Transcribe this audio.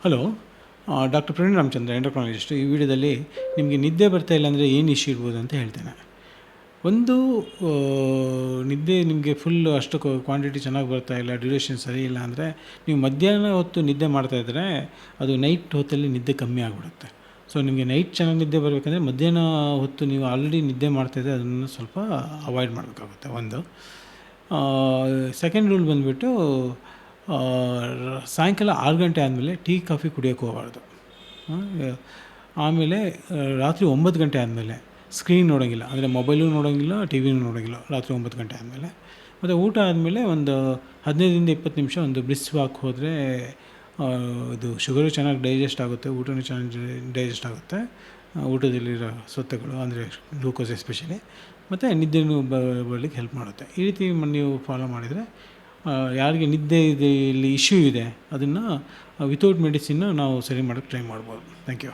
Hello, doctor Praveen Ramachandra, endocrinologist. ಈ ವಿಡಿಯೋದಲ್ಲಿ ನಿಮಗೆ ನಿದ್ದೆ ಬರ್ತಾ ಇಲ್ಲ ಅಂದರೆ ಏನು ಇಶ್ಯೂ ಇರ್ಬೋದು ಅಂತ ಹೇಳ್ತೇನೆ. ಒಂದು, ನಿದ್ದೆ ನಿಮಗೆ ಫುಲ್ಲು ಅಷ್ಟು ಕ್ವಾಂಟಿಟಿ ಚೆನ್ನಾಗಿ ಬರ್ತಾ ಇಲ್ಲ, ಡ್ಯೂರೇಷನ್ ಸರಿ ಇಲ್ಲ ಅಂದರೆ ನೀವು ಮಧ್ಯಾಹ್ನ ಹೊತ್ತು ನಿದ್ದೆ ಮಾಡ್ತಾಯಿದ್ರೆ ಅದು ನೈಟ್ ಹೊತ್ತಲ್ಲಿ ನಿದ್ದೆ ಕಮ್ಮಿ ಆಗಿಬಿಡುತ್ತೆ. ಸೊ ನಿಮಗೆ ನೈಟ್ ಚೆನ್ನಾಗಿ ನಿದ್ದೆ ಬರಬೇಕಂದ್ರೆ ಮಧ್ಯಾಹ್ನ ಹೊತ್ತು ನೀವು ಆಲ್ರೆಡಿ ನಿದ್ದೆ ಮಾಡ್ತಾಯಿದ್ರೆ ಅದನ್ನು ಸ್ವಲ್ಪ ಅವಾಯ್ಡ್ ಮಾಡಬೇಕಾಗುತ್ತೆ. ಒಂದು ಸೆಕೆಂಡ್ ರೂಲ್ ಬಂದುಬಿಟ್ಟು, ಸಾಯಂಕಾಲ 6 ಗಂಟೆ ಆದಮೇಲೆ ಟೀ ಕಾಫಿ ಕುಡಿಯೋಕ್ಕೆ ಹೋಗಬಾರ್ದು. ಆಮೇಲೆ ರಾತ್ರಿ 9 ಗಂಟೆ ಆದಮೇಲೆ ಸ್ಕ್ರೀನ್ ನೋಡೋಂಗಿಲ್ಲ, ಅಂದರೆ ಮೊಬೈಲು ನೋಡೋಂಗಿಲ್ಲ, ಟಿ ವಿನೂ ನೋಡೋಂಗಿಲ್ಲ ರಾತ್ರಿ 9 ಗಂಟೆ ಆದಮೇಲೆ. ಮತ್ತು ಊಟ ಆದಮೇಲೆ ಒಂದು 15-20 ನಿಮಿಷ ಒಂದು ಬ್ರಿಸ್ಕ್ ವಾಕ್ ಹೋದರೆ ಇದು ಶುಗರು ಚೆನ್ನಾಗಿ ಡೈಜೆಸ್ಟ್ ಆಗುತ್ತೆ, ಊಟನೂ ಚೆನ್ನಾಗಿ ಡೈಜೆಸ್ಟ್ ಆಗುತ್ತೆ, ಊಟದಲ್ಲಿರೋ ಸತ್ವಗಳು ಅಂದರೆ ಗ್ಲೂಕೋಸ್ ಎಸ್ಪೆಷಲಿ, ಮತ್ತು ನಿದ್ದೆನೂ ಬರಲಿಕ್ಕೆ ಹೆಲ್ಪ್ ಮಾಡುತ್ತೆ. ಈ ರೀತಿ ನೀವು ಫಾಲೋ ಮಾಡಿದರೆ ಯಾರಿಗೆ ನಿದ್ದೆ ಇದೆ ಇಲ್ಲಿ ಇಶ್ಯೂ ಇದೆ ಅದನ್ನು ವಿತೌಟ್ ಮೆಡಿಸಿನ್ನ ನಾವು ಸರಿ ಮಾಡೋಕ್ಕೆ ಟ್ರೈ ಮಾಡ್ಬೋದು. Thank you.